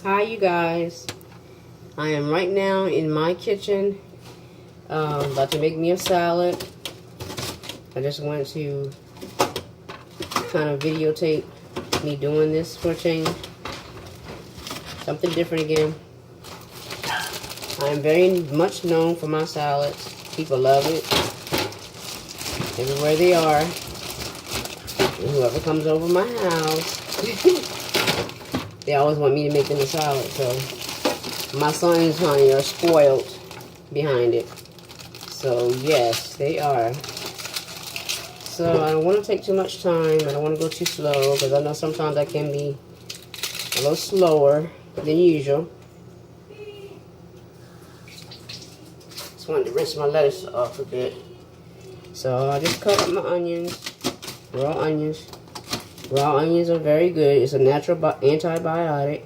Hi you guys, I am right now in my kitchen about to make me a salad. I just wanted to kind of videotape me doing this for a change, something different again. I am very much known for my salads. People love it everywhere they are, and whoever comes over my house they always want me to make them a salad. So my sons, honey, are spoiled behind it. So yes, they are. So I don't want to take too much time. I don't want to go too slow because I know sometimes I can be a little slower than usual. Just wanted to rinse my lettuce off a bit. So I just cut up my onions, raw onions. Raw onions are very good. It's a natural antibiotic.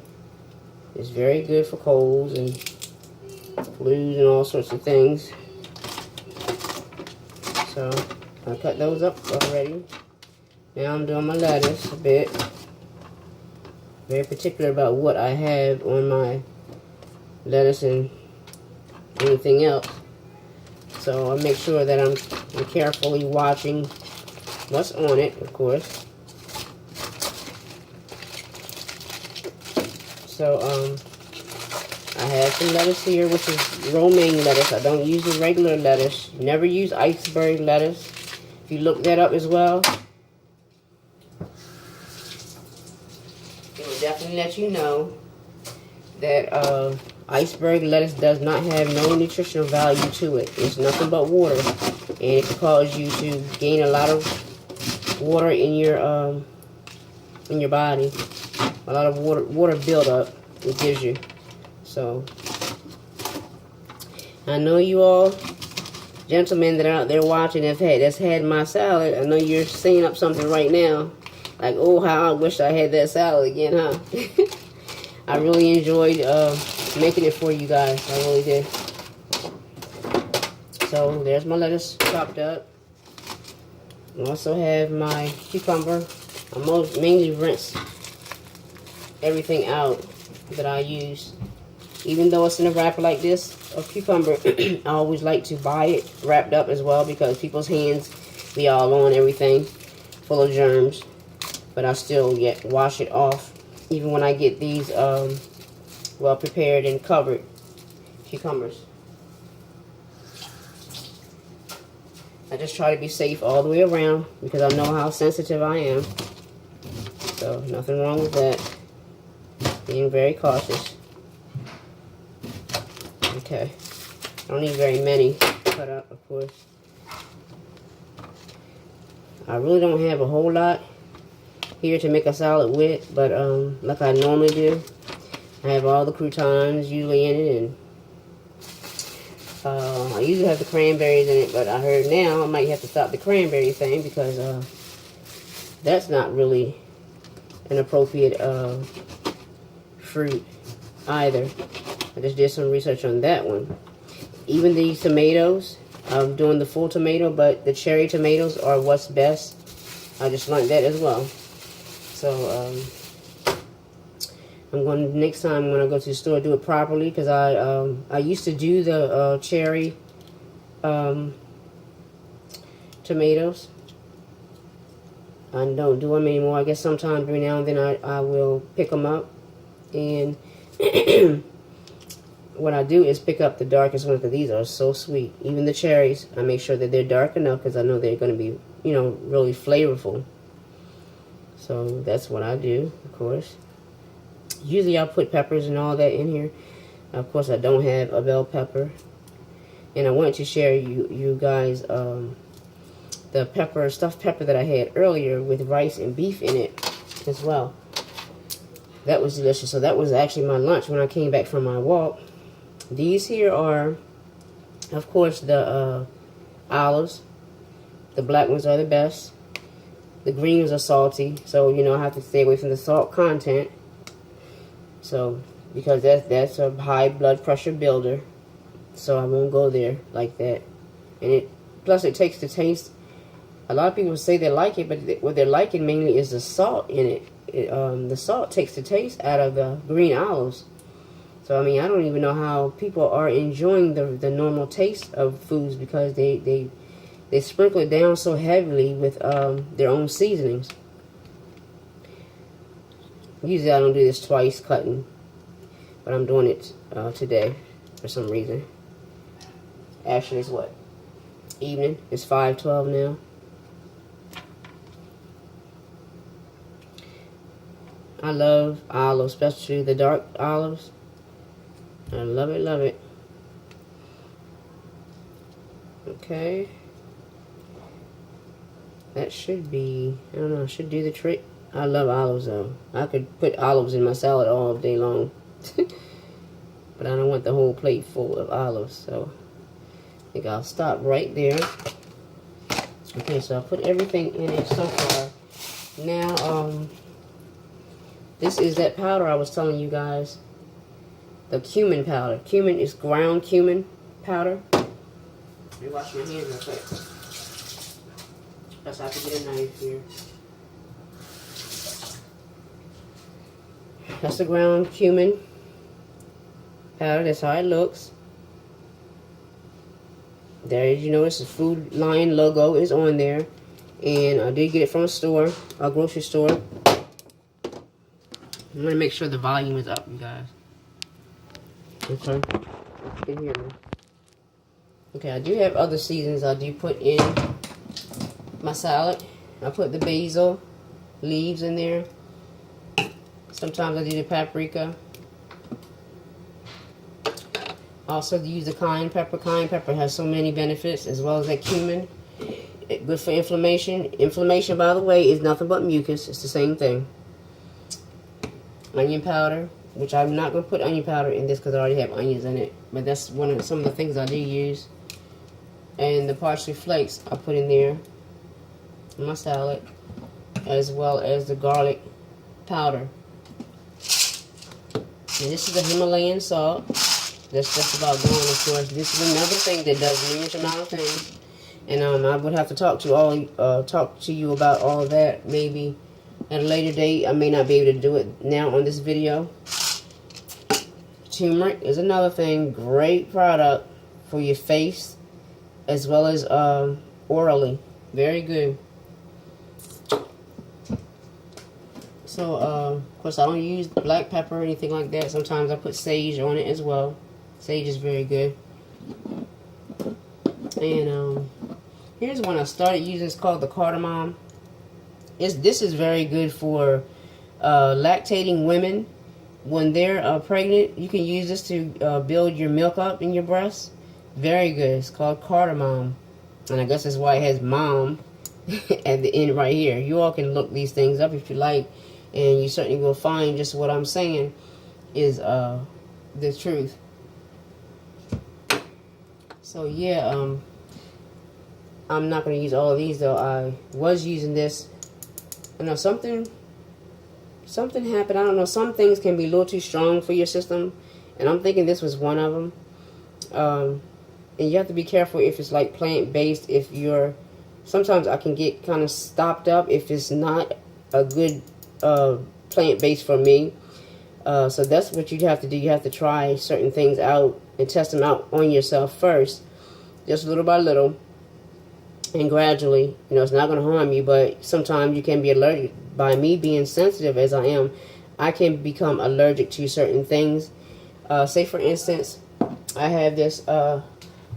It's very good for colds and flus and all sorts of things. So I cut those up already. Now I'm doing my lettuce a bit. Very particular about what I have on my lettuce and anything else. So I make sure that I'm carefully watching what's on it, of course. So, I have some lettuce here, which is romaine lettuce. I don't use the regular lettuce. Never use iceberg lettuce. If you look that up as well, it will definitely let you know that iceberg lettuce does not have no nutritional value to it. It's nothing but water, and it can cause you to gain a lot of water in your body. A lot of water buildup it gives you. So I know you all gentlemen that are out there watching that's had my salad. I know you're seeing up something right now, like, oh, how I wish I had that salad again, huh? I really enjoyed making it for you guys. I really did. So there's my lettuce chopped up. I also have my cucumber. I mainly rinse everything out that I use. Even though it's in a wrapper like this of cucumber, I always like to buy it wrapped up as well because people's hands be all on everything full of germs. But I still wash it off even when I get these well prepared and covered cucumbers. I just try to be safe all the way around because I know how sensitive I am. So nothing wrong with that. Being very cautious. Okay. I don't need very many cut up, of course. I really don't have a whole lot here to make a salad with, but like I normally do. I have all the croutons usually in it, and I usually have the cranberries in it, but I heard now I might have to stop the cranberry thing because that's not really an appropriate fruit either. I just did some research on that one. Even these tomatoes, I'm doing the full tomato, but the cherry tomatoes are what's best. I just learned that as well. So next time when I go to the store, do it properly because I used to do the cherry tomatoes. I don't do them anymore. I guess sometime every now and then I will pick them up. And what I do is pick up the darkest ones because these are so sweet. Even the cherries, I make sure that they're dark enough because I know they're going to be, really flavorful. So that's what I do, of course. Usually I'll put peppers and all that in here. Of course, I don't have a bell pepper. And I wanted to share you guys the stuffed pepper that I had earlier with rice and beef in it as well. That was delicious. So that was actually my lunch when I came back from my walk. These here are, of course, the olives. The black ones are the best. The greens are salty, so I have to stay away from the salt content. So because that's a high blood pressure builder, so I won't go there like that. And plus it takes the taste. A lot of people say they like it, but what they're liking mainly is the salt in it. the salt takes the taste out of the green olives. So I mean, I don't even know how people are enjoying the normal taste of foods, because they sprinkle it down so heavily with their own seasonings. Usually I don't do this twice cutting, but I'm doing it today for some reason. Actually, it's what? Evening. It's 5:12 now. I love olives, especially the dark olives. I love it, love it. Okay. That should be, I don't know, should do the trick. I love olives though. I could put olives in my salad all day long. But I don't want the whole plate full of olives, so I think I'll stop right there. Okay, so I put everything in it so far. Now, this is that powder I was telling you guys. The cumin powder. Cumin is ground cumin powder. Let me wash my hands real quick. Plus I have to get a knife here. That's the ground cumin powder. That's how it looks. There, as you notice, the Food Lion logo is on there. And I did get it from a store, a grocery store. I'm going to make sure the volume is up, you guys. Okay. You can hear me. Okay, I do have other seasons I do put in my salad. I put the basil leaves in there. Sometimes I do the paprika. Also use the cayenne pepper. Cayenne pepper has so many benefits, as well as that cumin. Good for inflammation. Inflammation, by the way, is nothing but mucus. It's the same thing. Onion powder, which I'm not going to put onion powder in this because I already have onions in it. But that's some of the things I do use. And the parsley flakes I put in there in my salad, as well as the garlic powder. And this is the Himalayan salt. That's just about gone, of course. This is another thing that does numerous amount of things. And I would have to talk to you about all of that maybe at a later date. I may not be able to do it now on this video. Turmeric is another thing. Great product for your face, as well as orally. Very good. So, of course, I don't use black pepper or anything like that. Sometimes I put sage on it as well. Sage is very good. And here's one I started using. It's called the cardamom. This is very good for lactating women. When they're pregnant, you can use this to build your milk up in your breasts. Very good. It's called cardamom. And I guess that's why it has mom at the end right here. You all can look these things up if you like. And you certainly will find just what I'm saying is the truth. So yeah, I'm not going to use all of these though. I was using this. I know something happened. I don't know. Some things can be a little too strong for your system, and I'm thinking this was one of them. And you have to be careful if it's like plant-based. If you're, sometimes I can get kind of stopped up if it's not a good plant-based for me. So that's what you have to do. You have to try certain things out and test them out on yourself first, just little by little. And gradually, you know, it's not going to harm you, but sometimes you can be allergic. By me being sensitive as I am, I can become allergic to certain things. Say, for instance, I have this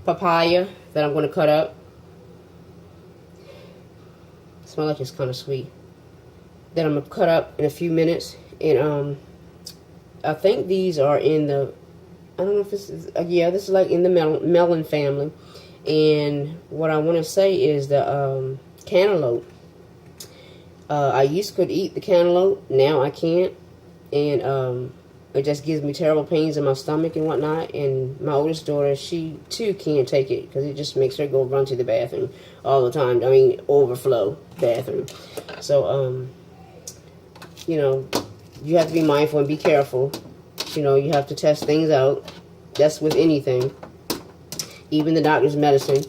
papaya that I'm going to cut up. It smells like it's kind of sweet. That I'm going to cut up in a few minutes. And I think these are in the, I don't know if this is, yeah, this is like in the melon family. And what I want to say is the cantaloupe. I used to could eat the cantaloupe. Now I can't. And it just gives me terrible pains in my stomach and whatnot. And my oldest daughter, she too can't take it because it just makes her go run to the bathroom all the time. I mean, overflow bathroom. So, you know, you have to be mindful and be careful. You know, you have to test things out. That's with anything. Even the doctor's medicine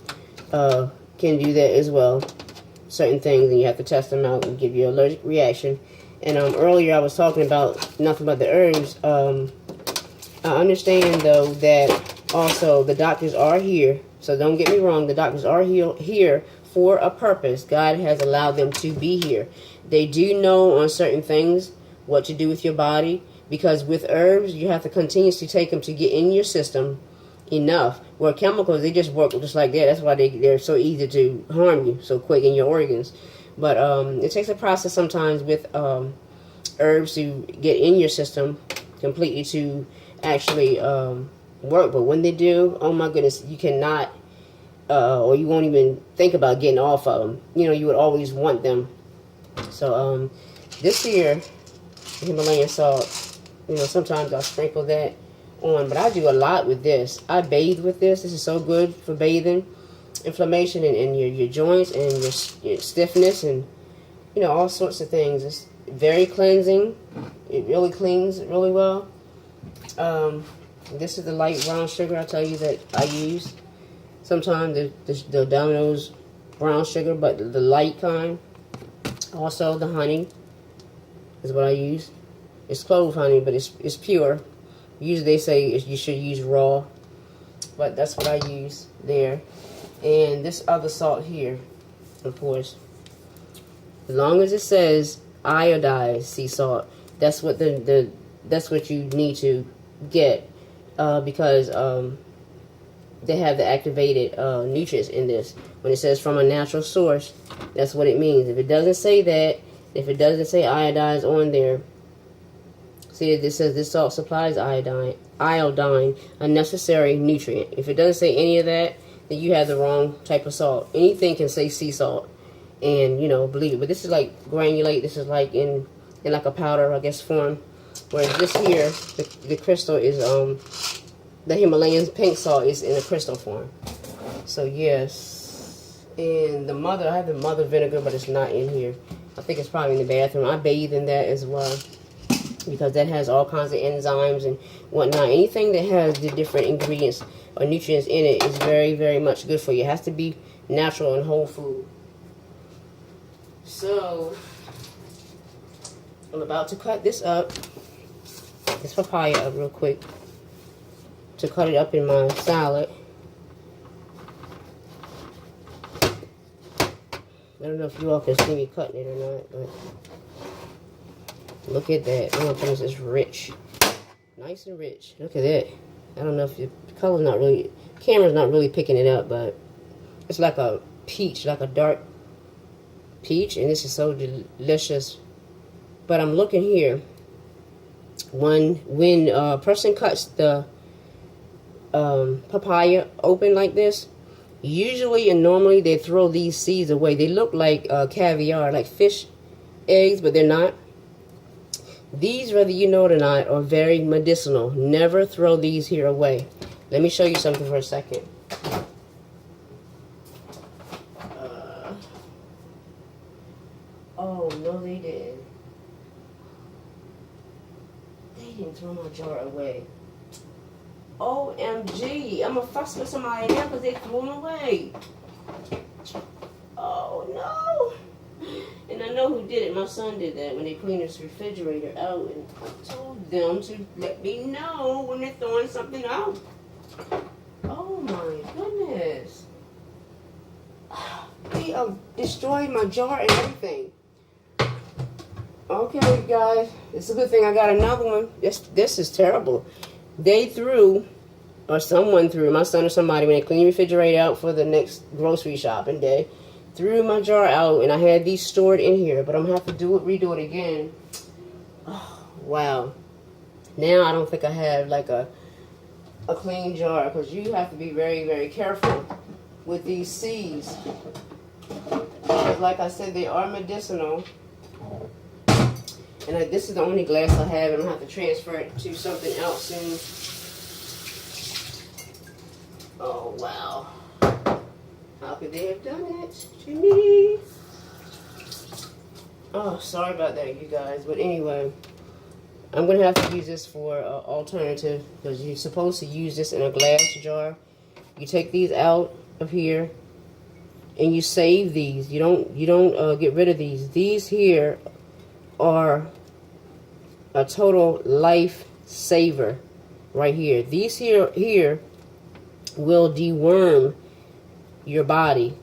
can do that as well. Certain things, and you have to test them out and give you an allergic reaction. And earlier I was talking about nothing but the herbs. I understand though that also the doctors are here. So don't get me wrong, the doctors are here for a purpose. God has allowed them to be here. They do know on certain things what to do with your body, because with herbs you have to continuously take them to get in your system enough. Where chemicals, they just work just like that. That's why they're so easy to harm you so quick in your organs. But it takes a process sometimes with herbs to get in your system completely to actually work. But when they do, oh my goodness, you cannot or you won't even think about getting off of them. You know, you would always want them. So this here Himalayan salt, you know, sometimes I'll sprinkle that on, but I do a lot with this. I bathe with this. This is so good for bathing, inflammation in your joints and your stiffness, and you know, all sorts of things. It's very cleansing. It really cleans really well. This is the light brown sugar I tell you that I use. Sometimes the Domino's brown sugar, but the light kind. Also the honey is what I use. It's clove honey, but it's pure. Usually they say you should use raw, but that's what I use there. And this other salt here, of course, as long as it says iodized sea salt, that's what that's what you need to get, because they have the activated nutrients in this. When it says from a natural source, that's what it means. If it doesn't say that, if it doesn't say iodized on there, see, it says this salt supplies iodine, a necessary nutrient. If it doesn't say any of that, then you have the wrong type of salt. Anything can say sea salt, and you know, believe it. But this is like granulate. This is like in like a powder, I guess, form. Whereas this here, the crystal is the Himalayan pink salt is in a crystal form. So yes, and I have the mother vinegar, but it's not in here. I think it's probably in the bathroom. I bathe in that as well, because that has all kinds of enzymes and whatnot. Anything that has the different ingredients or nutrients in it is very, very much good for you. It has to be natural and whole food. So I'm about to cut this papaya up real quick to cut it up in my salad. I don't know if you all can see me cutting it or not, but look at that. Oh my goodness, it's rich. Nice and rich. Look at that. I don't know if the color's not really, camera's not really picking it up, but it's like a peach, like a dark peach, and this is so delicious. But I'm looking here. When a person cuts the papaya open like this, usually and normally they throw these seeds away. They look like caviar, like fish eggs, but they're not. These, whether you know it or not, are very medicinal. Never throw these here away. Let me show you something for a second. Oh, no, they didn't. They didn't throw my jar away. OMG. I'm going to fuss with somebody now because they threw them away. Oh, no. And I know who did it. My son did that when they cleaned his refrigerator out. And I told them to let me know when they're throwing something out. Oh, my goodness. They destroyed my jar and everything. Okay, guys. It's a good thing I got another one. This is terrible. They threw, or someone threw, my son or somebody, when they cleaned the refrigerator out for the next grocery shopping day, threw my jar out, and I had these stored in here, but I'm going to have to redo it again. Oh, wow. Now I don't think I have like a clean jar, because you have to be very, very careful with these seeds. Because like I said, they are medicinal. And this is the only glass I have, and I'll have to transfer it to something else soon. Oh, wow. How could they have done it to me? Oh, sorry about that, you guys. But anyway, I'm going to have to use this for alternative, because you're supposed to use this in a glass jar. You take these out of here, and you save these. You don't get rid of these. These here are a total life saver right here. These here will deworm your body.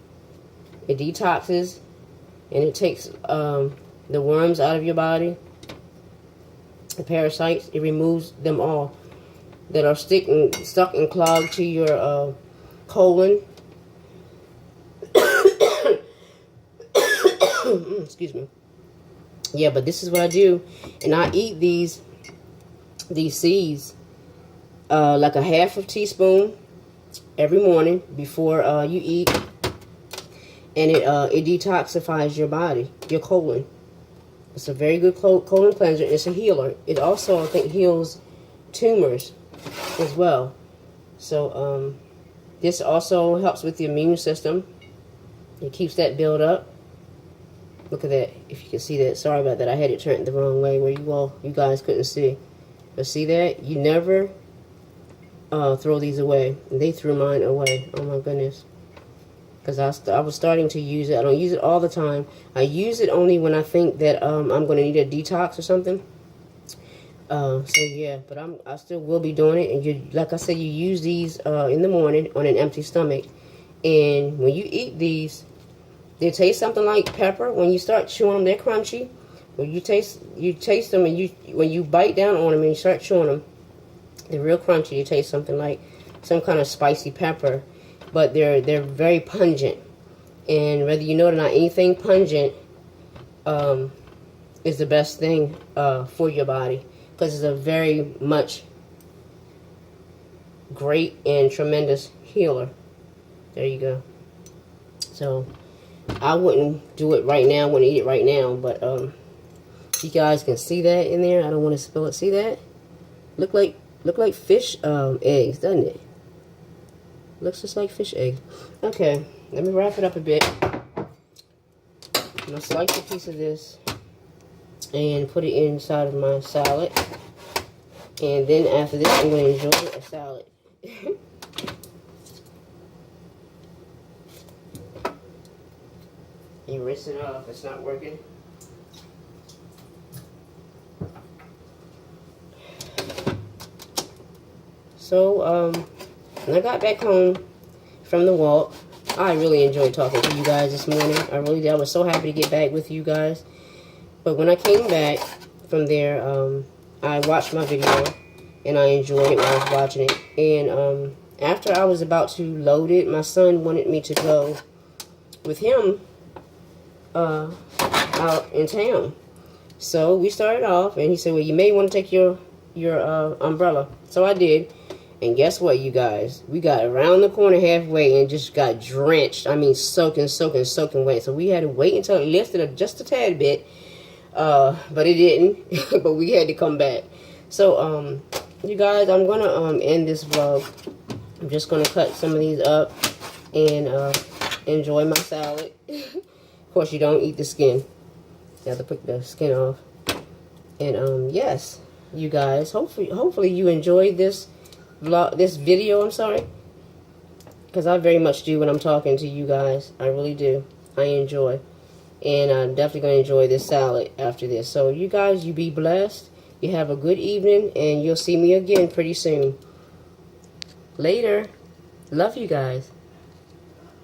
It detoxes and it takes the worms out of your body, the parasites. It removes them all that are stuck and clogged to your colon. Excuse me. Yeah, but this is what I do, and I eat these seeds like a half a teaspoon every morning before you eat, and it detoxifies your body, your colon. It's a very good colon cleanser. It's a healer. It also, I think, heals tumors as well. So this also helps with the immune system. It keeps that build up. Look at that, if you can see that. Sorry about that, I had it turned the wrong way where you guys couldn't see. But see that? You never throw these away. And they threw mine away. Oh my goodness. Because I was starting to use it. I don't use it all the time. I use it only when I think that I'm going to need a detox or something. So yeah, but I still will be doing it. And you, like I said, you use these in the morning on an empty stomach. And when you eat these, they taste something like pepper. When you start chewing them, they're crunchy. When you taste them, and when you bite down on them and you start chewing them, they're real crunchy. They taste something like some kind of spicy pepper, but they're very pungent. And whether you know it or not, anything pungent is the best thing for your body, because it's a very much great and tremendous healer. There you go. So I wouldn't do it right now. I wouldn't eat it right now, but you guys can see that in there. I don't want to spill it. See that? Look like fish eggs, doesn't it? Looks just like fish eggs. Okay, let me wrap it up a bit. I'm gonna slice a piece of this and put it inside of my salad. And then after this, I'm gonna enjoy a salad. You rinse it off. It's not working. So, when I got back home from the walk, I really enjoyed talking to you guys this morning. I really did. I was so happy to get back with you guys. But when I came back from there, I watched my video, and I enjoyed it when I was watching it. And after I was about to load it, my son wanted me to go with him out in town. So we started off, and he said, well, you may want to take your umbrella. So I did. And guess what, you guys? We got around the corner halfway and just got drenched. I mean, soaking wet. So we had to wait until it lifted just a tad bit. But it didn't. But we had to come back. So, you guys, I'm going to end this vlog. I'm just going to cut some of these up and enjoy my salad. Of course, you don't eat the skin. You have to put the skin off. And, yes, you guys, hopefully you enjoyed this vlog, this video, I'm sorry, because I very much do when I'm talking to you guys. I really do. I enjoy, and I'm definitely going to enjoy this salad after this. So you guys, you be blessed, you have a good evening, and you'll see me again pretty soon. Later. Love you guys.